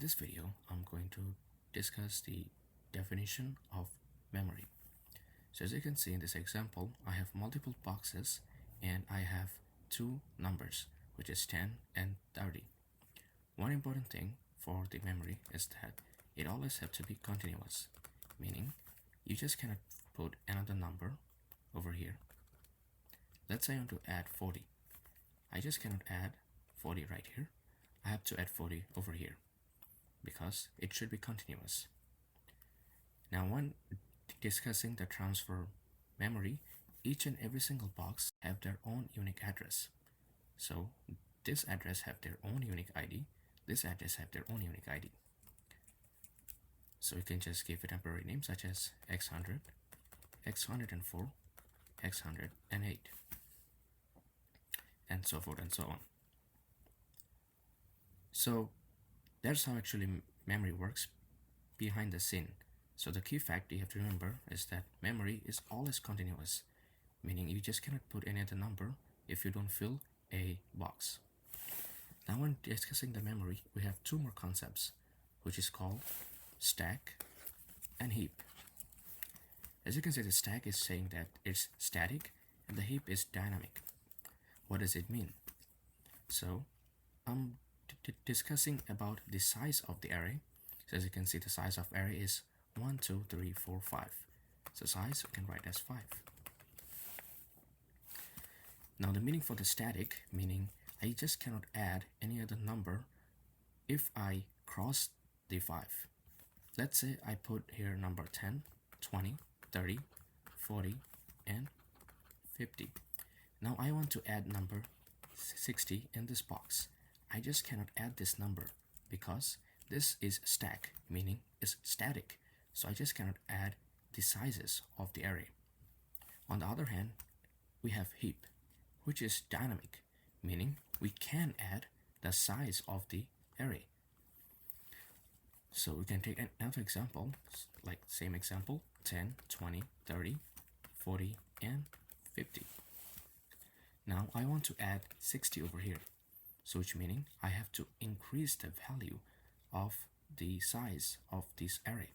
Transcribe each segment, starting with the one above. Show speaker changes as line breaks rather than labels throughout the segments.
this video, I'm going to discuss the definition of memory. So as you can see in this example, I have multiple boxes and I have two numbers, which is 10 and 30. One important thing for the memory is that it always has to be continuous, meaning you just cannot put another number over here. Let's say I want to add 40. I just cannot add 40 right here. I have to add 40 over here because it should be continuous. Now, when discussing the transfer memory, each and every single box have their own unique address. So this address have their own unique ID, this address have their own unique ID. So you can just give a temporary name such as x100, x104, x108, and so forth and so on. So that's how actually memory works behind the scene. So the key fact you have to remember is that memory is always continuous, meaning you just cannot put any other number if you don't fill a box. Now when discussing the memory, we have two more concepts, which is called stack and heap. As you can see, the stack is saying that it's static and the heap is dynamic. What does it mean? So I'm discussing about the size of the array. So as you can see, the size of array is 1, 2, 3, 4, 5. So size we can write as 5. Now the meaning for the static, meaning I just cannot add any other number if I cross the 5. Let's say I put here number 10, 20, 30, 40, and 50. Now I want to add number 60 in this box. I just cannot add this number because this is stack, meaning it's static. So I just cannot add the sizes of the array. On the other hand, we have heap, which is dynamic, meaning we can add the size of the array. So we can take another example, like same example, 10, 20, 30, 40, and 50. Now I want to add 60 over here. So which meaning I have to increase the value of the size of this array.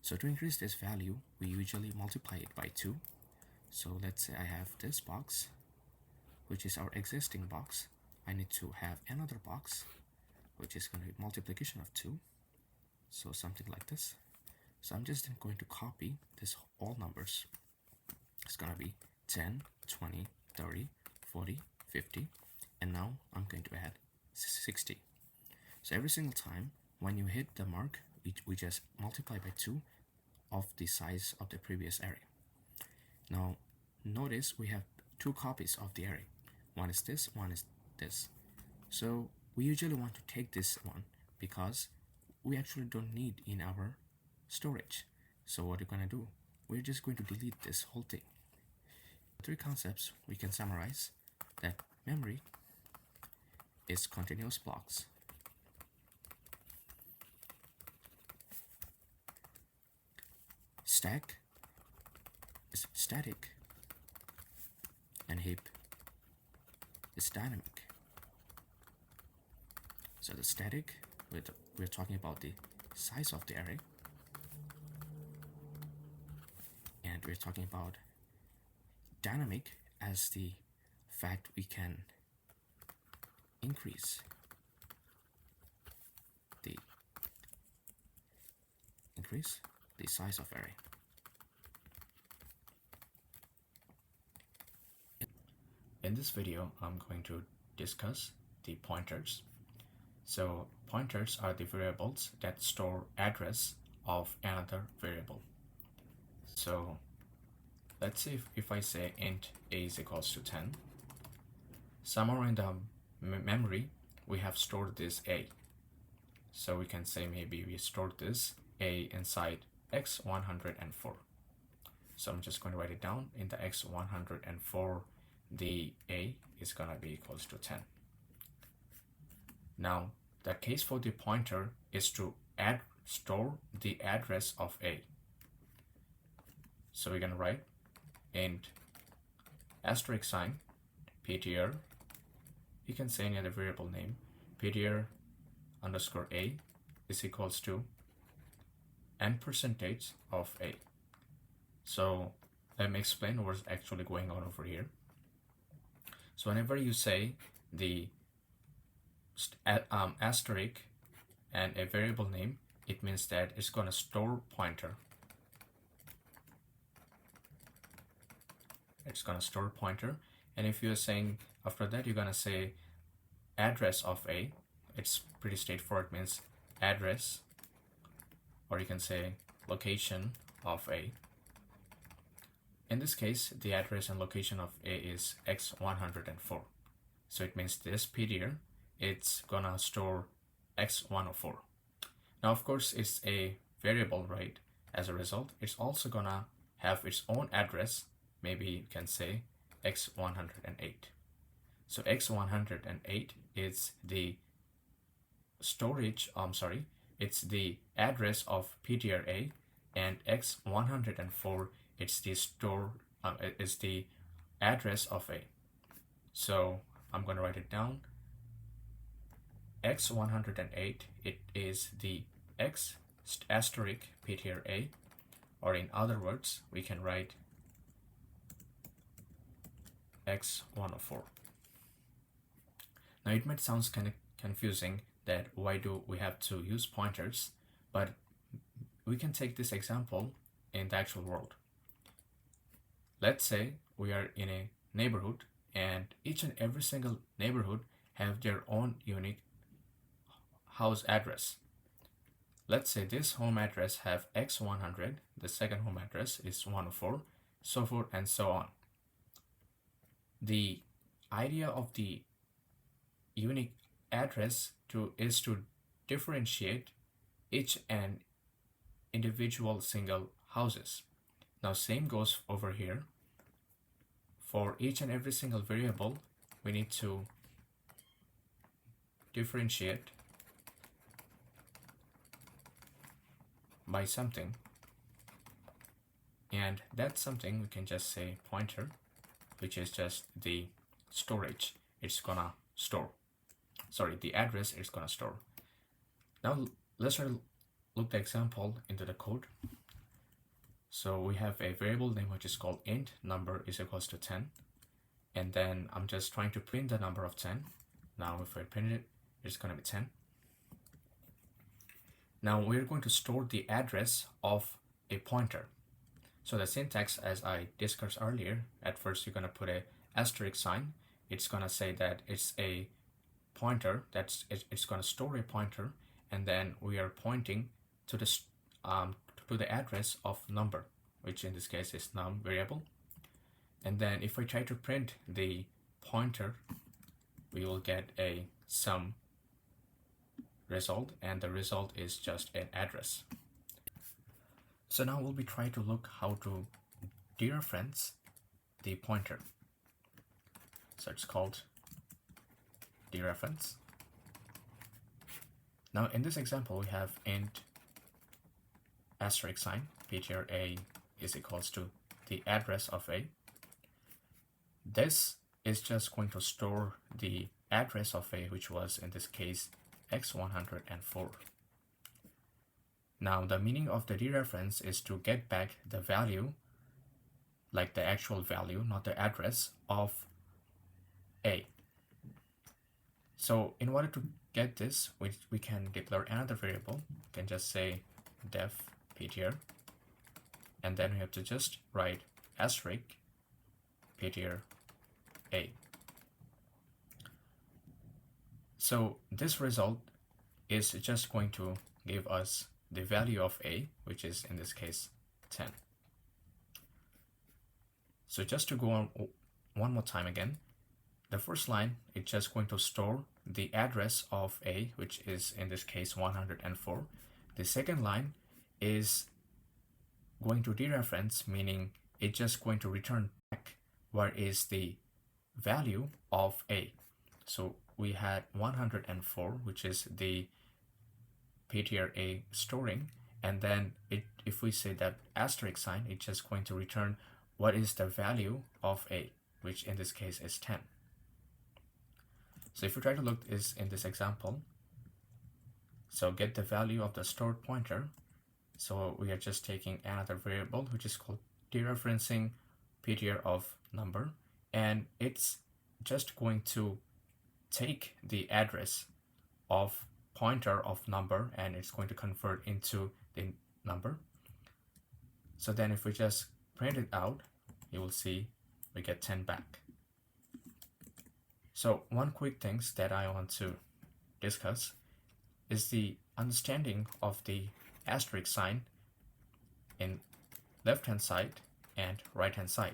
So to increase this value, we usually multiply it by 2. So let's say I have this box, which is our existing box. I need to have another box, which is going to be multiplication of 2. So something like this. So I'm just going to copy this all numbers. It's going to be 10, 20, 30, 40, 50. And now I'm going to add 60. So every single time when you hit the mark, we just multiply by 2 of the size of the previous array. Now notice we have two copies of the array. One is this, one is this. So we usually want to take this one because we actually don't need in our storage. So what we're going to do, we're just going to delete this whole thing. Three concepts we can summarize that memory is continuous blocks, stack is static, and heap is dynamic. So the static, we're talking about the size of the array, and we're talking about dynamic as the fact we can increase the size of array. In this video, I'm going to discuss the pointers. So pointers are the variables that store address of another variable. So let's say if I say int a is equals to 10, somewhere in the memory we have stored this a. So we can say maybe we stored this a inside x104. So I'm just going to write it down. In the x104, the a is going to be equals to 10. Now the case for the pointer is to store the address of a. So we're going to write int asterisk sign ptr. You can say any other variable name, ptr underscore a is equals to n percentage of A. So let me explain what's actually going on over here. So whenever you say the asterisk and a variable name, it means that it's going to store pointer. It's going to store pointer. And if you're saying after that, you're going to say address of A, it's pretty straightforward, means address, or you can say location of A. In this case, the address and location of A is x104. So it means this PTR, it's gonna store x104. Now, of course, it's a variable, right? As a result, it's also gonna have its own address. Maybe you can say x108. So x108 is the storage, it's the address of PTR A, and x104 it's the address of A. So I'm going to write it down. x108, it is the x asterisk PTR A, or in other words, we can write x104. Now it might sound kind of confusing that why do we have to use pointers, but we can take this example in the actual world. Let's say we are in a neighborhood, and each and every single neighborhood have their own unique house address. Let's say this home address have x100, the second home address is 104, so forth and so on. The idea of the unique address is to differentiate each and individual single houses. Now same goes over here. For each and every single variable, we need to differentiate by something, and that something we can just say pointer, which is just the storage it's gonna store. The address it's gonna store. Now let's try to look the example into the code. So we have a variable name which is called int number is equals to 10, and then I'm just trying to print the number of 10. Now if I print it, it's going to be 10. Now we're going to store the address of a pointer. So the syntax, as I discussed earlier, at first you're going to put a asterisk sign. It's going to say that it's a pointer, it's going to store a pointer, and then we are pointing to the address of number, which in this case is num variable. And then if I try to print the pointer, we will get a sum result, and the result is just an address. So now we'll be trying to look how to dereference the pointer. So it's called dereference. Now in this example, we have int asterisk sign PTR A is equals to the address of A. This is just going to store the address of A, which was in this case x104. Now the meaning of the dereference is to get back the value, like the actual value, not the address of A. So in order to get this, we can declare another variable. We can just say def PTR, and then we have to just write asterisk PTR A. So this result is just going to give us the value of A, which is in this case 10. So just to go on one more time again, the first line is just going to store the address of A, which is in this case 104. The second line is going to dereference, meaning it's just going to return back where is the value of A. So we had 104, which is the PTR A storing, and then if we say that asterisk sign, it's just going to return what is the value of A, which in this case is 10. So if we try to look in this example, So get the value of the stored pointer. So we are just taking another variable which is called dereferencing PTR of number, and it's just going to take the address of pointer of number and it's going to convert into the number. So then if we just print it out, you will see we get 10 back. So one quick things that I want to discuss is the understanding of the asterisk sign in left hand side and right hand side.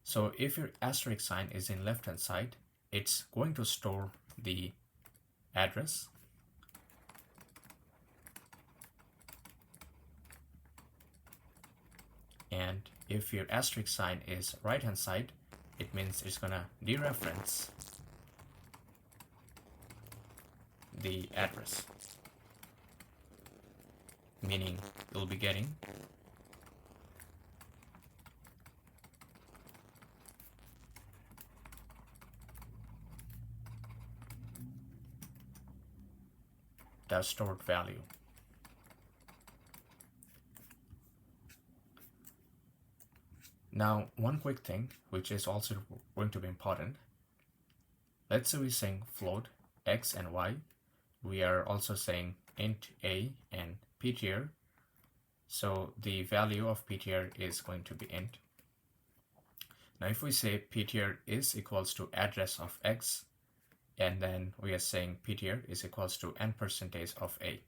So if your asterisk sign is in left hand side, it's going to store the address, and if your asterisk sign is right hand side, it means it's gonna dereference the address, meaning you'll be getting the stored value. Now, one quick thing, which is also going to be important. Let's say we're saying float x and y. We are also saying int a and ptr. So the value of ptr is going to be int. Now, if we say ptr is equals to address of x, and then we are saying ptr is equals to n% of a.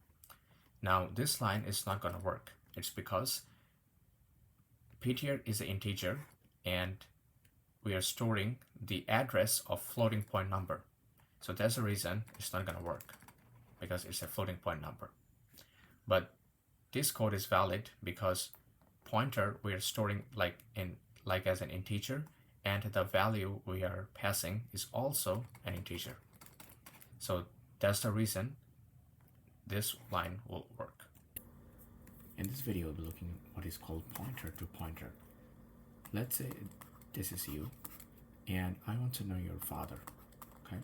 Now, this line is not going to work. It's because ptr is an integer and we are storing the address of floating point number. So that's the reason it's not going to work, because it's a floating point number. But this code is valid because pointer we are storing like as an integer, and the value we are passing is also an integer. So that's the reason this line will work. In this video, we'll be looking at what is called pointer to pointer. Let's say this is you, and I want to know your father. Okay,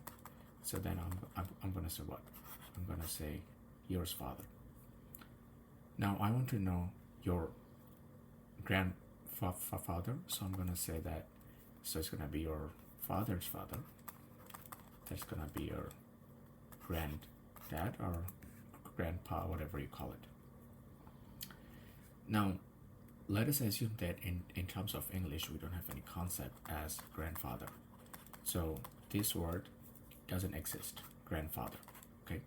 so then I'm gonna say what? I'm gonna say yours father. Now I want to know your grandfather, so I'm gonna say that. So it's gonna be your father's father. That's gonna be your granddad or grandpa, whatever you call it. Now, let us assume that in terms of English, we don't have any concept as grandfather. So this word doesn't exist, grandfather, okay?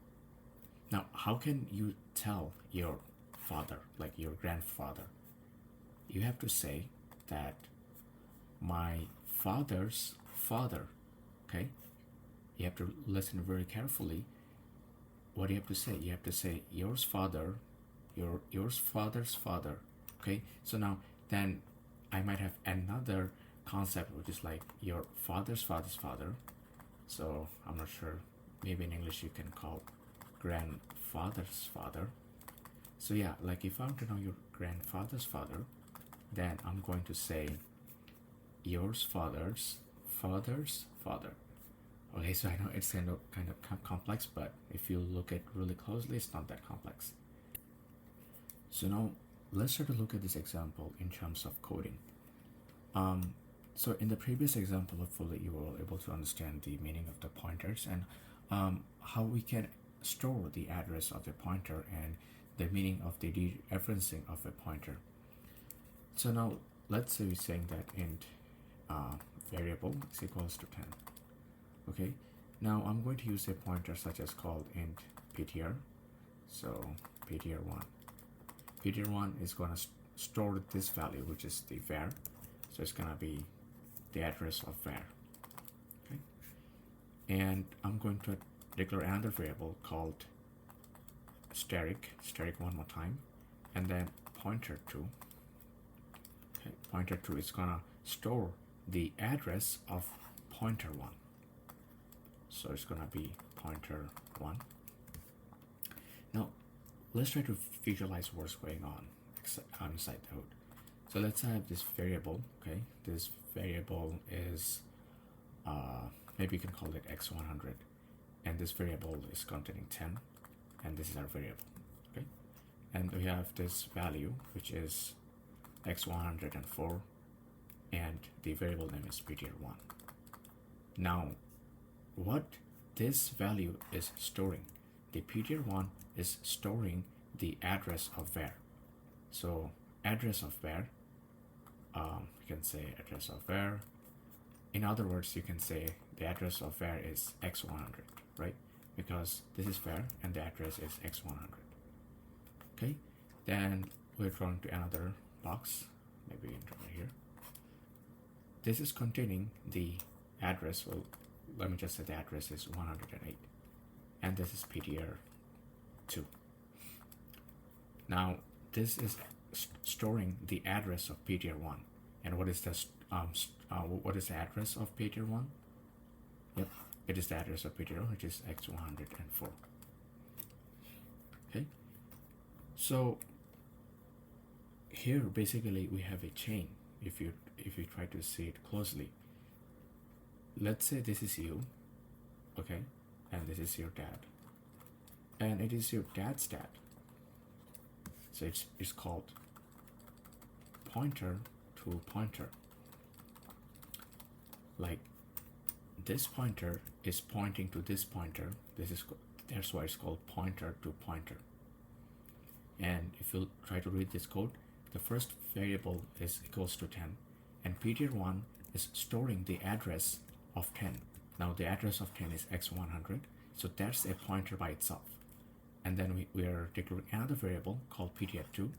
Now, how can you tell your father, like your grandfather? You have to say that my father's father, okay? You have to listen very carefully. What do you have to say? You have to say yours father, yours father's father, okay? So now then I might have another concept which is like your father's father's father. So I'm not sure, maybe in English you can call grandfather's father. So yeah, like if I want to know your grandfather's father, then I'm going to say yours father's father's father. Okay, so I know it's kind of complex, but if you look at really closely, it's not that complex. So now let's try to look at this example in terms of coding. So in the previous example, hopefully you were able to understand the meaning of the pointers and how we can store the address of the pointer and the meaning of the dereferencing of a pointer. So now let's say we're saying that int variable is equals to 10. Okay, now I'm going to use a pointer such as called int ptr. So ptr1. Ptr1 is going to store this value, which is the var. So it's going to be the address of var. Okay, and I'm going to declare another variable called steric one more time, and then pointer2. Okay, pointer2 is going to store the address of pointer1. So it's going to be pointer1. Now, let's try to visualize what's going on inside the hood. So let's have this variable, okay? This variable is, maybe you can call it x100. and this variable is containing 10, and this is our variable. Okay, and we have this value which is x104, and the variable name is ptr1. Now what this value is storing, the ptr1 is storing the address of var. So address of var, you can say address of var. In other words, you can say the address of var is x100, right? Because this is var and the address is x100. Okay, then we're going to another box, maybe enter right here. This is containing the address. Well, let me just say the address is 108, and this is ptr2. Now this is storing the address of ptr1. And what is the address of ptr1? Yep, it is the address of ptr1, which is x104. Okay, so here basically we have a chain. If you try to see it closely, let's say this is you, okay, and this is your dad, and it is your dad's dad. So it's called pointer to pointer. Like this pointer is pointing to this pointer. That's why it's called pointer to pointer. And if you try to read this code, the first variable is equals to 10, and ptr1 is storing the address of 10. Now the address of 10 is x100, so that's a pointer by itself. And then we are declaring another variable called ptr2.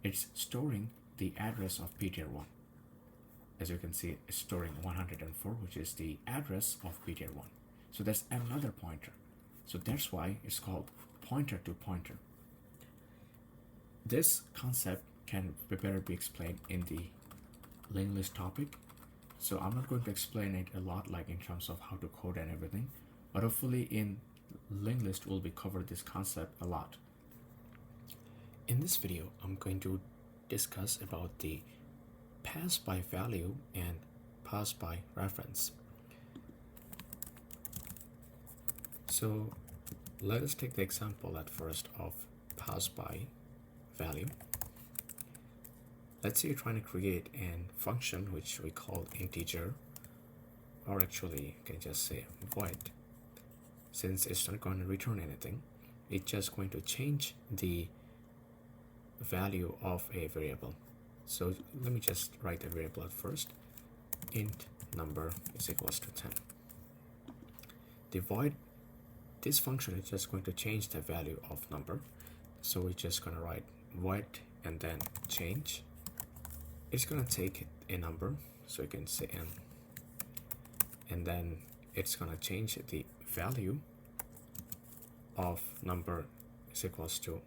It's storing the address of ptr1. As you can see, it's storing 104, which is the address of ptr1. So that's another pointer. So that's why it's called pointer to pointer. This concept can better be explained in the linked list topic. So I'm not going to explain it a lot, like in terms of how to code and everything, but hopefully in linked list will be covered this concept a lot. In this video, I'm going to discuss about the pass by value and pass by reference. So let us take the example at first of pass by value. Let's say you're trying to create a function which we call integer, or actually you can just say void. Since it's not going to return anything, it's just going to change the value of a variable. So let me just write the variable at first. Int number is equals to 10. The void, this function is just going to change the value of number. So we're just going to write void and then change. It's going to take a number, so you can say n, and then it's going to change the value of number is equals to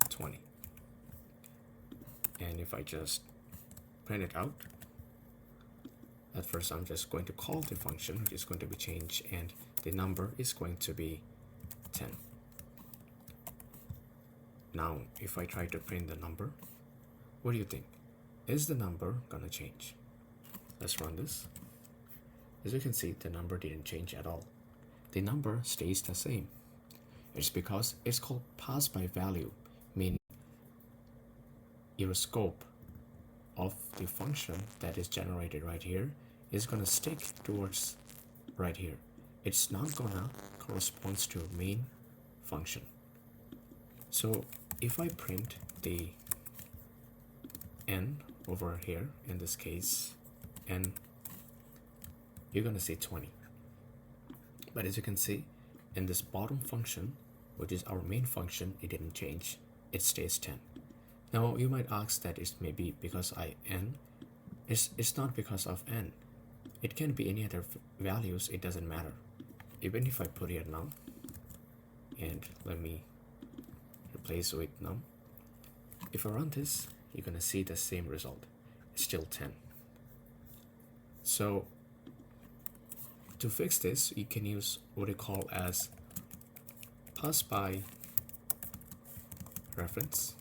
20. And if I just print it out, at first I'm just going to call the function, which is going to be changed, and the number is going to be 10. Now if I try to print the number, what do you think? Is the number gonna change? Let's run this. As you can see, the number didn't change at all. The number stays the same. It's because it's called pass by value, meaning your scope of the function that is generated right here is gonna stick towards right here. It's not gonna correspond to main function. So if I print the n over here, in this case n, you're gonna see 20. But as you can see, in this bottom function, which is our main function, it didn't change. It stays 10. Now you might ask that it's maybe because n. It's not because of n. It can be any other values, it doesn't matter. Even if I put here num, and let me replace with num, if I run this, you're gonna see the same result. It's still 10. So to fix this, you can use what we call as pass by reference.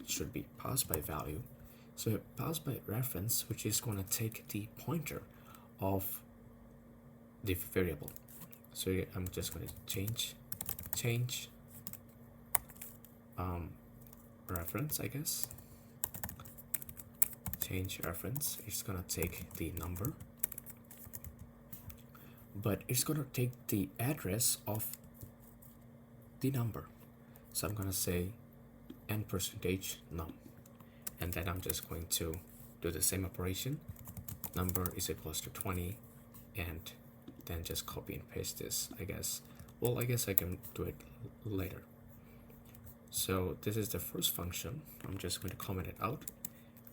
It should be pass by value. So pass by reference, which is going to take the pointer of the variable. So I'm just going to change reference, I guess. Change reference. It's gonna take the number, but it's gonna take the address of the number. So I'm gonna say n percentage num, and then I'm just going to do the same operation. Number is equals to 20, and then just copy and paste this, I guess. Well, I guess I can do it later. So this is the first function. I'm just going to comment it out,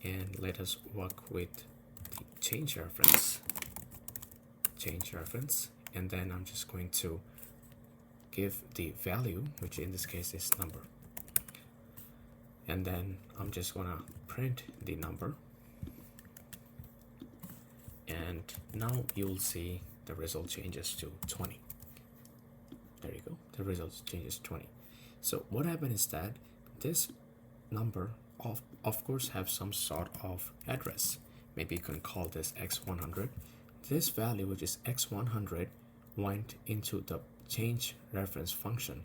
and let us work with the change reference, and then I'm just going to give the value, which in this case is number, and then I'm just gonna print the number, and now you'll see the result changes to 20. There you go, the result changes to 20. So what happened is that this number of course have some sort of address. Maybe you can call this x100. This value, which is x100, went into the change reference function.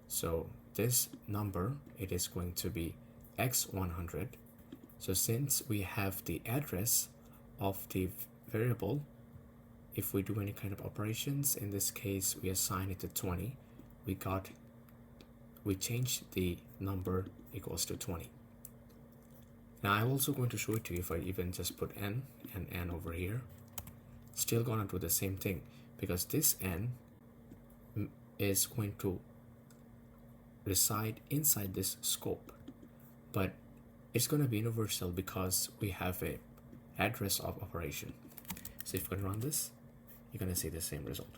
So this number, it is going to be x100. So since we have the address of the variable, if we do any kind of operations, in this case we assign it to 20, we change the number equals to 20. Now I'm also going to show it to you. If I even just put n and n over here, still gonna do the same thing, because this n is going to reside inside this scope, but it's going to be universal because we have a address of operation. So if you can run this, you're going to see the same result.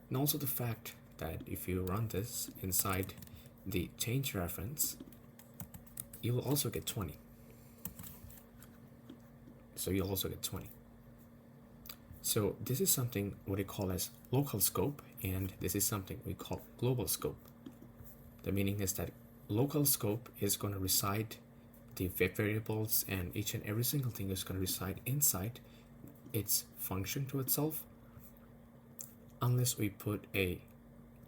And also the fact that if you run this inside the change reference, you will also get 20. So you'll also get 20. So this is something what we call as local scope, and this is something we call global scope. The meaning is that local scope is going to reside the variables, and each and every single thing is going to reside inside its function to itself, unless we put a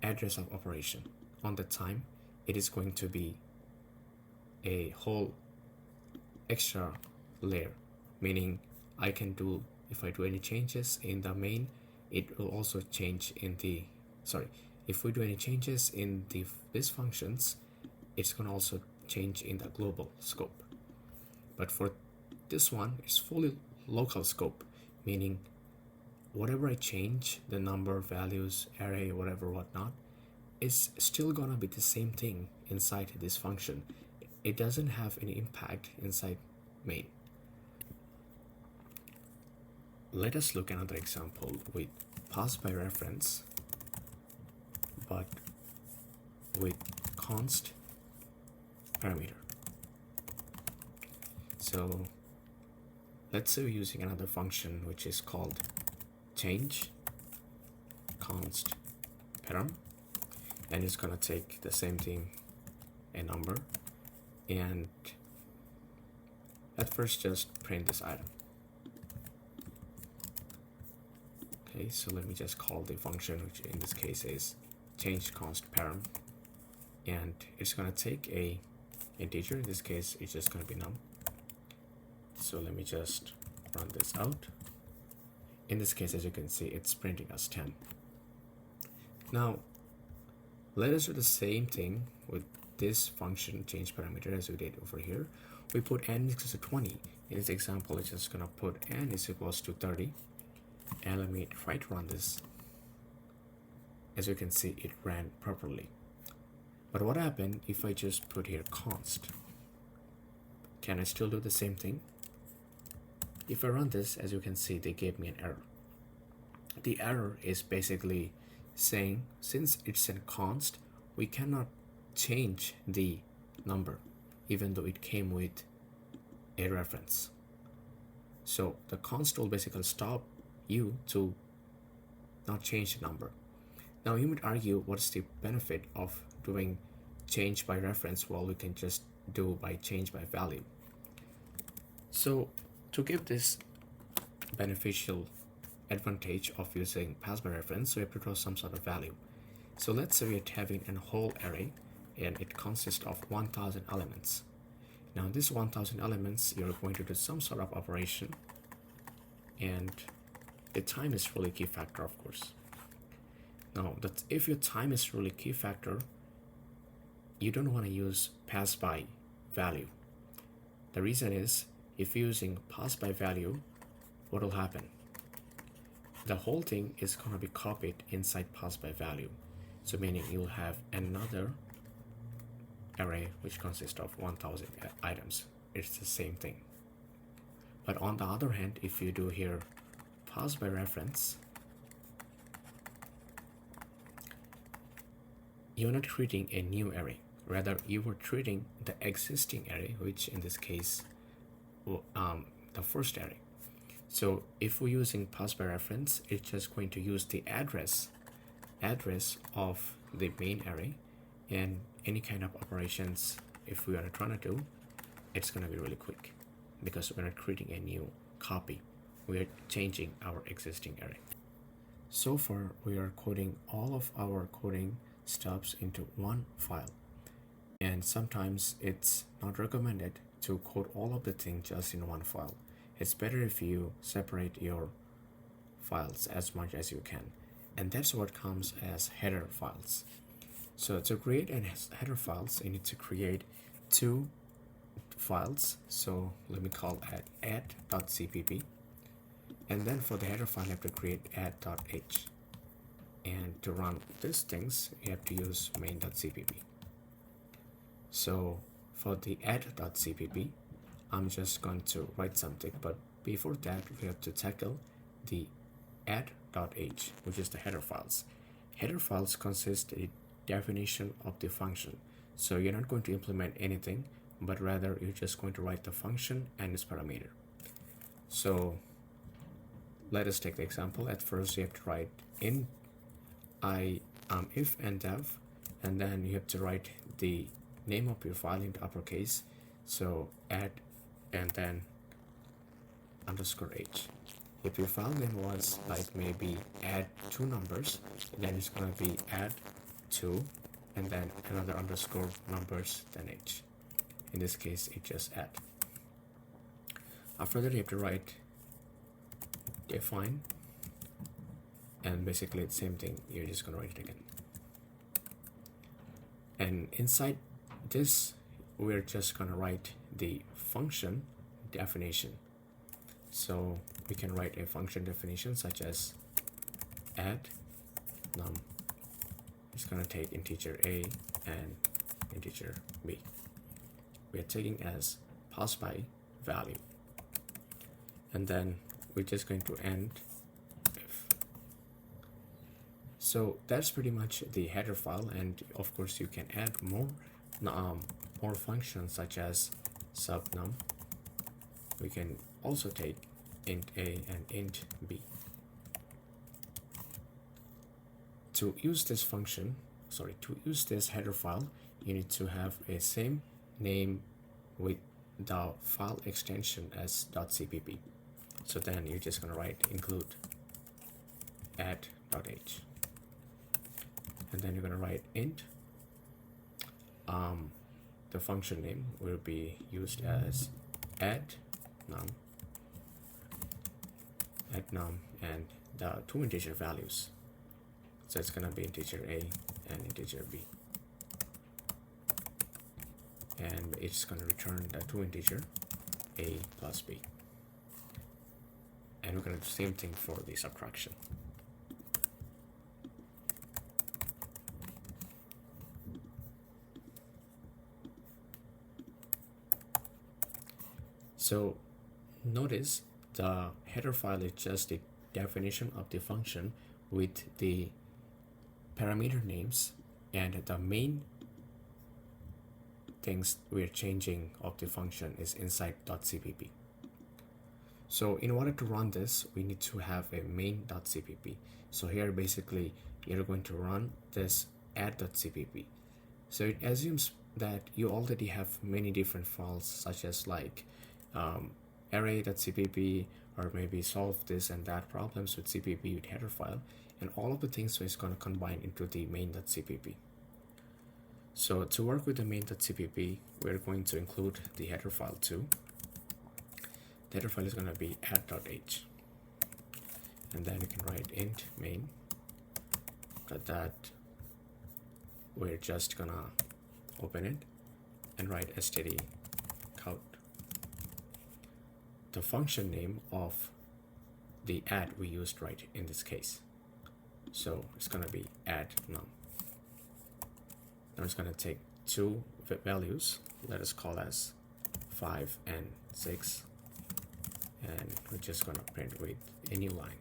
address of operation. On the time, it is going to be a whole extra layer, meaning I can do, if I do any changes in the main, it will also change in the, if we do any changes in these functions, it's going to also change in the global scope. But for this one, it's fully local scope, meaning whatever I change, the number, values, array, whatever, whatnot, is still gonna be the same thing inside this function. It doesn't have any impact inside main. Let us look at another example with pass by reference, but with const parameter. So let's say we're using another function which is called change const param, and it's gonna take the same thing, a number, and at first just print this item. Okay, so let me just call the function, which in this case is change const param, and it's gonna take a integer. In this case, it's just gonna be num. So let me just run this out. In this case, as you can see, it's printing us 10. Now, let us do the same thing with this function change parameter as we did over here. We put n is equals to 20. In this example, it's just gonna put n is equals to 30. And let me try to run this. As you can see, it ran properly. But what happened if I just put here const? Can I still do the same thing? If I run this, as you can see, they gave me an error. The error is basically saying, since it's a const, we cannot change the number, even though it came with a reference. So the const will basically stop you to not change the number. Now you might argue, what's the benefit of doing change by reference? Well, we can just do by change by value. So to give this beneficial advantage of using pass by reference, so we have to draw some sort of value. So let's say we're having a whole array and it consists of 1000 elements. Now this 1000 elements, you're going to do some sort of operation, and the time is really key factor, of course. Now that if your time is really key factor, you don't want to use pass by value. The reason is, if you're using pass by value, what will happen? The whole thing is going to be copied inside pass by value. So meaning you'll have another array which consists of 1000 items. It's the same thing. But on the other hand, if you do here pass by reference, you're not creating a new array. Rather, you were treating the existing array, which in this case, the first array. So if we're using pass by reference, it's just going to use the address of the main array, and any kind of operations, if we are trying to do, it's going to be really quick because we're not creating a new copy. We're changing our existing array. So far, we are coding all of our coding steps into one file. And sometimes it's not recommended to code all of the things just in one file. It's better if you separate your files as much as you can. And that's what comes as header files. So to create a header files, you need to create two files. So let me call it add.cpp. And then for the header file, you have to create add.h. And to run these things, you have to use main.cpp. So for the add.cpp, I'm just going to write something, but before that, we have to tackle the add.h, which is the header files. Header files consist a definition of the function. So you're not going to implement anything, but rather you're just going to write the function and its parameter. So let us take the example. At first, you have to write in if and def, and then you have to write the name of your file into uppercase. So add and then _h. If your file name was like maybe add two numbers, then it's going to be add two and then another underscore numbers, then h. In this case, it just add. After that, you have to write define, and basically it's the same thing. You're just going to write it again. And inside this, we're just going to write the function definition. So we can write a function definition such as add num. It's going to take integer a and integer b. We are taking as pass by value. And then we're just going to end if. So that's pretty much the header file, and of course you can add more functions such as subnum. We can also take int a and int b. To use this function, to use this header file, you need to have a same name with the file extension as .cpp. So then you're just going to write include add.h. And then you're going to write int. The function name will be used as add num, and the two integer values. So it's going to be integer a and integer b. And it's going to return the two integer a plus b. And we're going to do the same thing for the subtraction. So notice the header file is just the definition of the function with the parameter names, and the main things we're changing of the function is inside .cpp. So in order to run this, we need to have a main.cpp. So here basically you're going to run this add.cpp. So it assumes that you already have many different files such as like array.cpp or maybe solve this and that problems with CPP with header file, and all of the things is going to combine into the main.cpp. So to work with the main.cpp, we're going to include the header file too. The header file is going to be add.h, and then you can write int main. That we're just gonna open it and write std count, the function name of the add we used right in this case. So it's gonna be add num. Now it's gonna take two values, let us call as 5 and 6, and we're just gonna print with a new line.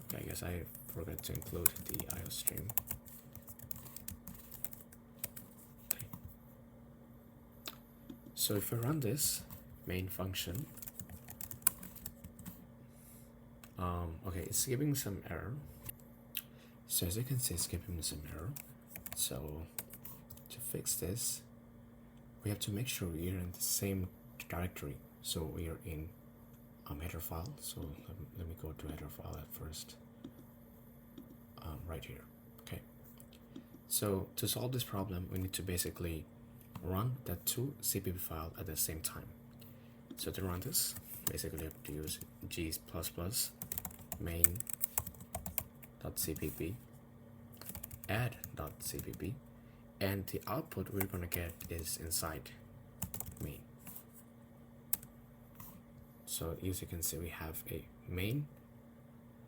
Okay, I guess I forgot to include the IOStream. Okay. So if I run this main function, okay, it's giving some error. So as you can see, it's giving me some error. So to fix this, we have to make sure we are in the same directory. So we are in header file. So let me go to header file at first. Right here. Okay. So to solve this problem, we need to basically run the two CPP file at the same time. So to run this, basically you have to use g++ main.cpp add.cpp, and the output we're going to get is inside main. So as you can see, we have a main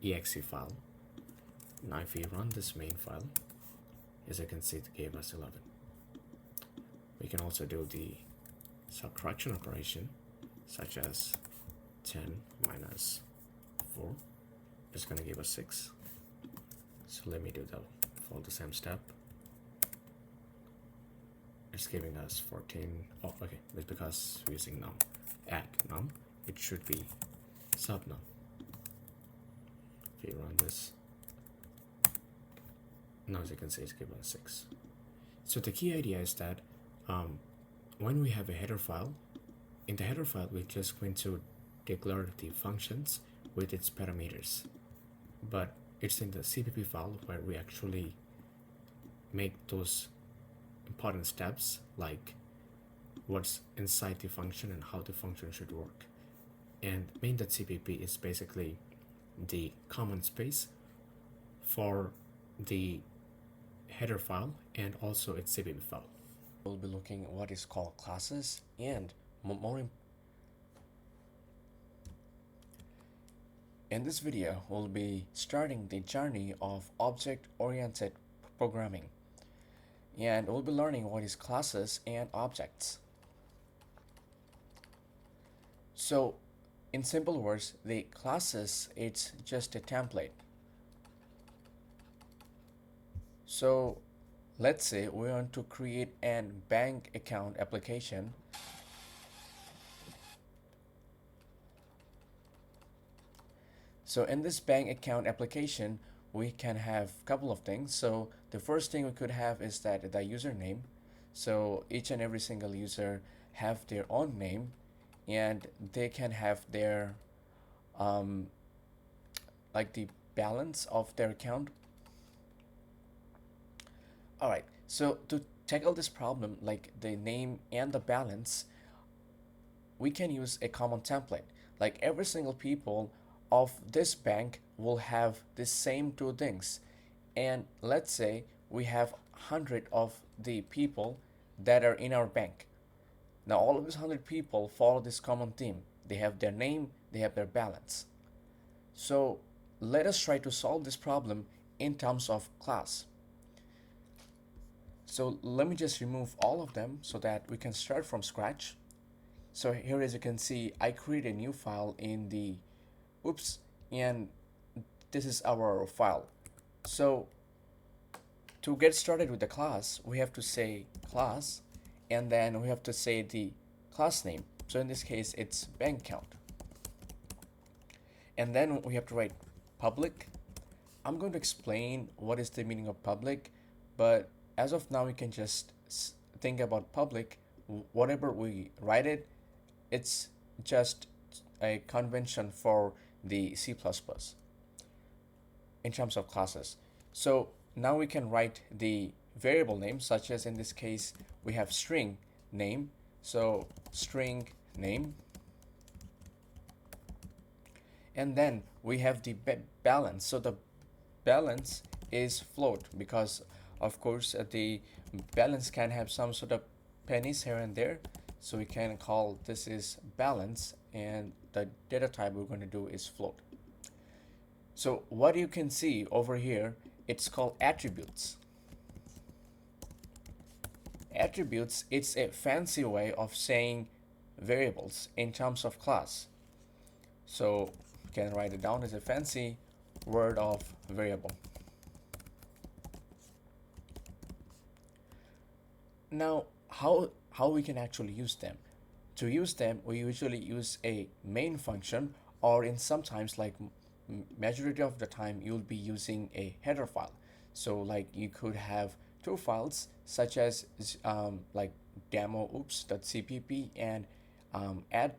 exe file. Now if we run this main file, as you can see, it gave us 11. We can also do the subtraction operation, such as 10 minus 4. It's going to give us 6. So let me follow the same step. It's giving us 14. Oh, okay, it's because we're using num. Add num, it should be subnum. If you run this, now as you can see, it's given us 6. So the key idea is that when we have a header file, in the header file we're just going to declare the functions with its parameters, but it's in the CPP file where we actually make those important steps, like what's inside the function and how the function should work. And main.cpp is basically the common space for the header file and also its CPP file. We'll be looking at what is called classes, and in this video, we'll be starting the journey of object-oriented programming, and we'll be learning what is classes and objects. So, in simple words, the classes, it's just a template. So, let's say we want to create an bank account application. So in this bank account application, we can have a couple of things. So the first thing we could have is that the username. So each and every single user have their own name, and they can have their like the balance of their account. Alright, so to tackle this problem, like the name and the balance, we can use a common template. Like every single people of this bank will have the same two things, and let's say we have 100 of the people that are in our bank. Now all of these 100 people follow this common theme. They have their name, they have their balance. So let us try to solve this problem in terms of class. So let me just remove all of them so that we can start from scratch. So here, as you can see, I create a new file in the and this is our file. So to get started with the class, we have to say class, and then we have to say the class name. So in this case, it's bank account. And then we have to write public. I'm going to explain what is the meaning of public, but as of now, we can just think about public
whatever we write it, it's just a convention for the C++ in terms of classes. So now we can write the variable name, such as in this case we have string name. So string name, and then we have the balance. So the balance is float because of course the balance can have some sort of pennies here and there, so we can call this is balance, and the data type we're going to do is float. So what you can see over here, it's called attributes. Attributes, it's a fancy way of saying variables in terms of class. So you can write it down as a fancy word of variable. Now, how we can actually use them? To use them, we usually use a main function, or in sometimes like majority of the time you'll be using a header file. So like you could have two files such as like demo oops.cpp and add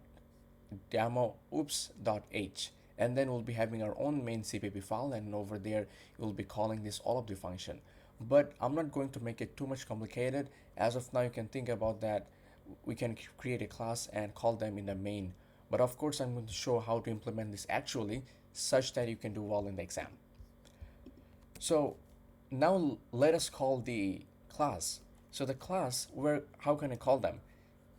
demo oops.h, and then we'll be having our own main cpp file, and over there you'll be calling this all of the function. But I'm not going to make it too much complicated. As of now, you can think about that we can create a class and call them in the main, but of course I'm going to show how to implement this actually such that you can do well in the exam. So now let us call the class. So the class, where how can I call them?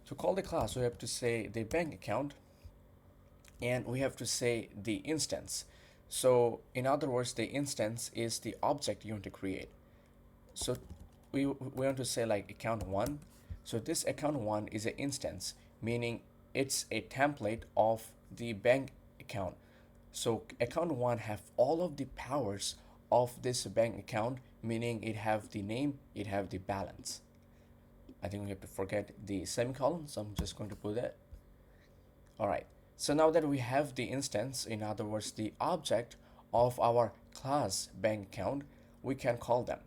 To call the class, we have to say the bank account, and we have to say the instance. So in other words, the instance is the object you want to create. So we want to say like account one. So this account one is an instance, meaning it's a template of the bank account. So account one have all of the powers of this bank account, meaning it have the name, it have the balance. I think we have to forget the semicolon, so I'm just going to put that. All right. So now that we have the instance, in other words, the object of our class bank account, we can call them.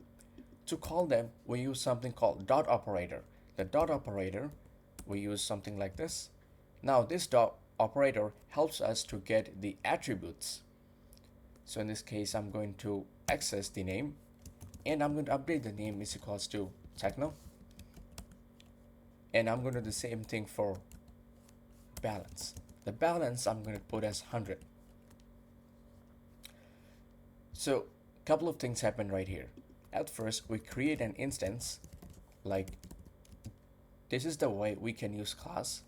To call them, we use something called dot operator. The dot operator, we use something like this. Now this dot operator helps us to get the attributes. So in this case, I'm going to access the name, and I'm going to update the name is equals to techno, and I'm going to do the same thing for balance. The balance I'm going to put as 100. So a couple of things happen right here. At first, we create an instance, like this is the way we can use class,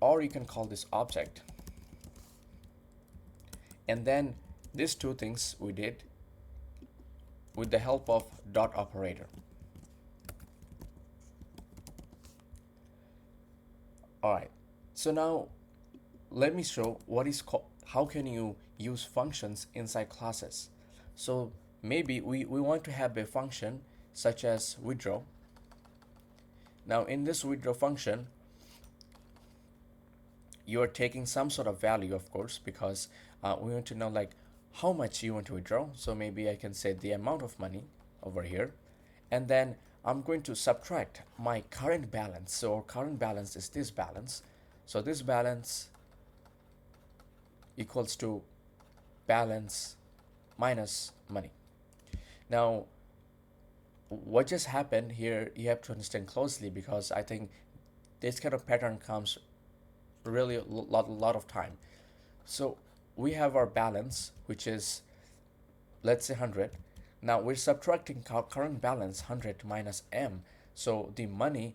or you can call this object. And then these two things we did with the help of dot operator. All right. So now let me show what is how can you use functions inside classes. So maybe we want to have a function such as withdraw. Now in this withdraw function, you are taking some sort of value, of course, because we want to know like how much you want to withdraw. So maybe I can say the amount of money over here, and then I'm going to subtract my current balance. So our current balance is this balance. So this balance equals to balance minus money. Now what just happened here, you have to understand closely, because I think this kind of pattern comes really a lot of time. So we have our balance, which is, let's say, 100. Now we're subtracting current balance 100 minus m. So the money,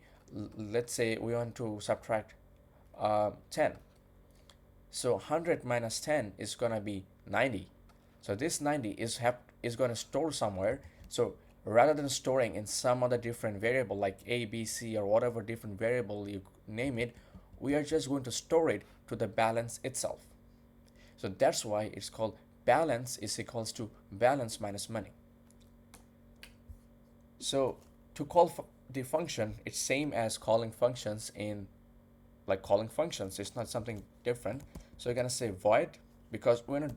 let's say we want to subtract 10. So 100 minus 10 is going to be 90. So this 90 is going to store somewhere. So rather than storing in some other different variable like a, b, c, or whatever different variable you name it, we are just going to store it to the balance itself. So that's why it's called balance is equals to balance minus money. So to call the function, it's same as calling functions in like calling functions. It's not something different. So you're gonna say void, because we're not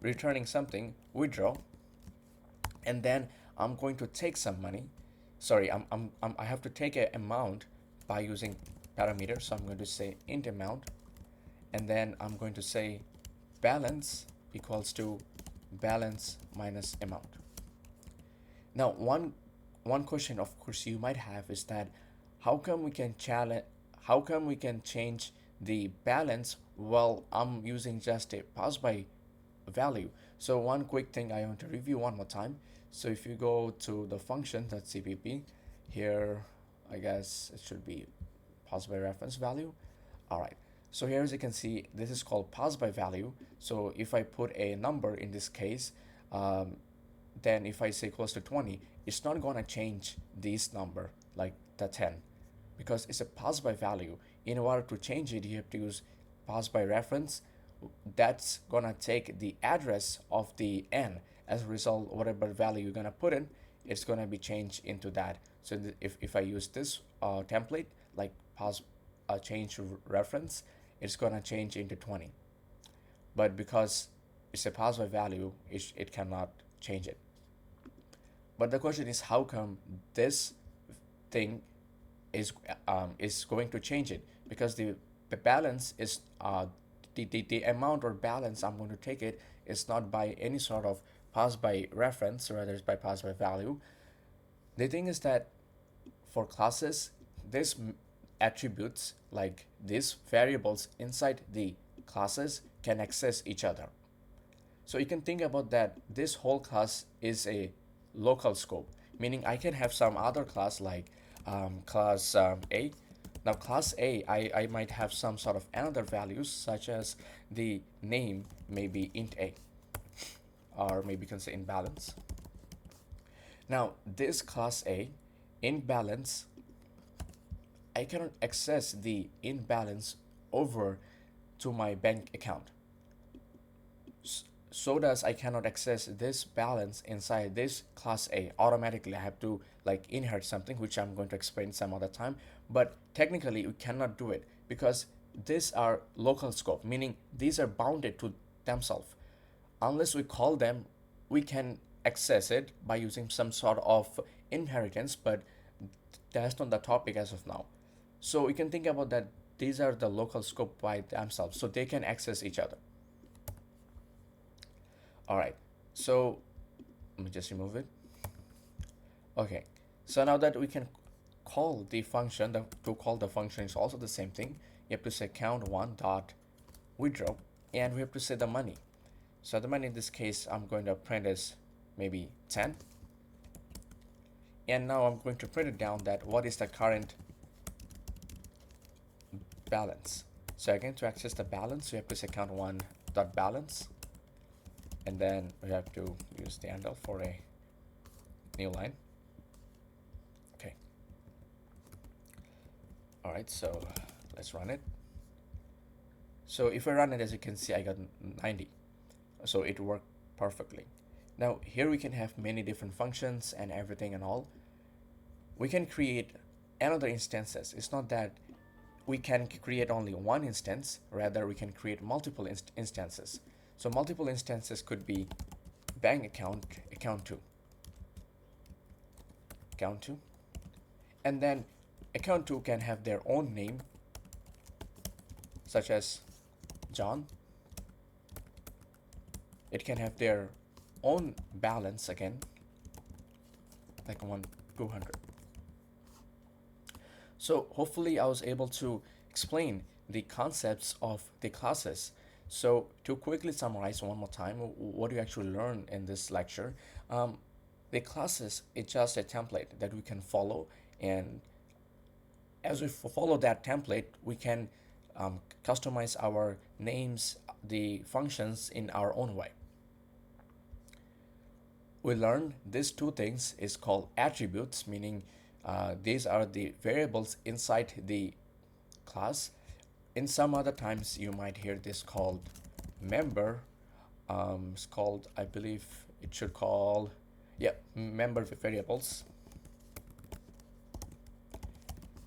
returning something, withdraw, and then I'm going to take some money. Sorry, I have to take an amount by using parameters. So I'm going to say int amount, and then I'm going to say balance equals to balance minus amount. Now, one question, of course, you might have is that how come we can challenge, how come we can change the balance while I'm using just a pass by value? So one quick thing I want to review one more time. So if you go to the function.cpp, here I guess it should be pass by reference value. All right. So here, as you can see, this is called pass by value. So if I put a number in this case, then if I say close to 20, it's not gonna change this number like the 10 because it's a pass by value. In order to change it, you have to use pass by reference. That's gonna take the address of the n. As a result, whatever value you're gonna put in, it's gonna be changed into that. So if I use this template like pass change reference, it's gonna change into 20. But because it's a pass by value, it cannot change it. But the question is, how come this thing is going to change it? Because the balance is the amount or balance I'm going to take it is not by any sort of pass by reference, rather it's by pass by value. The thing is that for classes, this attributes like these variables inside the classes can access each other. So you can think about that this whole class is a local scope, meaning I can have some other class like class A. Now class A, I might have some sort of another values such as the name maybe int A, or maybe you can say in balance. Now this class A in balance, I cannot access the in balance over to my bank account. So does I cannot access this balance inside this class A automatically. I have to like inherit something which I'm going to explain some other time, but technically we cannot do it because these are local scope, meaning these are bounded to themselves. Unless we call them, we can access it by using some sort of inheritance, but that's not the topic as of now. So we can think about that these are the local scope by themselves, so they can access each other. All right, so let me just remove it. Okay, so now that we can call the function, to call the function is also the same thing. You have to say count1 dot withdraw, and we have to say the money. So the money in this case, I'm going to print as maybe 10. And now I'm going to print it down that what is the current balance. So again, to access the balance, we have to say count1 dot balance, and then we have to use the handle for a new line. Okay. All right, so let's run it. So if I run it, as you can see, I got 90. So it worked perfectly. Now here we can have many different functions and everything and all. We can create another instances. It's not that we can create only one instance, rather we can create multiple instances. So multiple instances could be bank account, account2, and then account2 can have their own name, such as John. It can have their own balance again, like 200. So hopefully I was able to explain the concepts of the classes. So to quickly summarize one more time, what you actually learned in this lecture, the classes is just a template that we can follow, and as we follow that template, we can customize our names, the functions in our own way. We learned these two things is called attributes, meaning these are the variables inside the class. In some other times you might hear this called member. It's called, I believe it should call, yeah, member variables.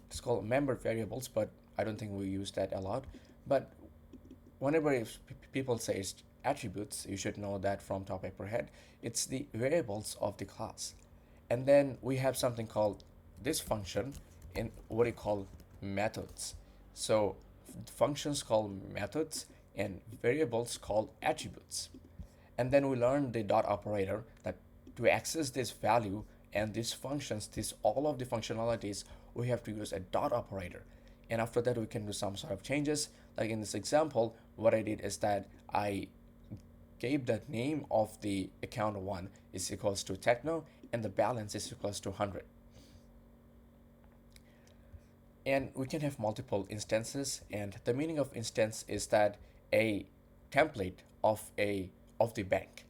It's called member variables, but I don't think we use that a lot. But whenever if people say it's attributes, you should know that from top of your head, it's the variables of the class. And then we have something called this function in what we call methods. So functions called methods and variables called attributes. And then we learned the dot operator, that to access this value and these functions, this all of the functionalities, we have to use a dot operator. And after that we can do some sort of changes. Like in this example, what I did is that I gave the name of the account 1 is equals to techno and the balance is equals to 100. And we can have multiple instances, and the meaning of instance is that a template of the bank.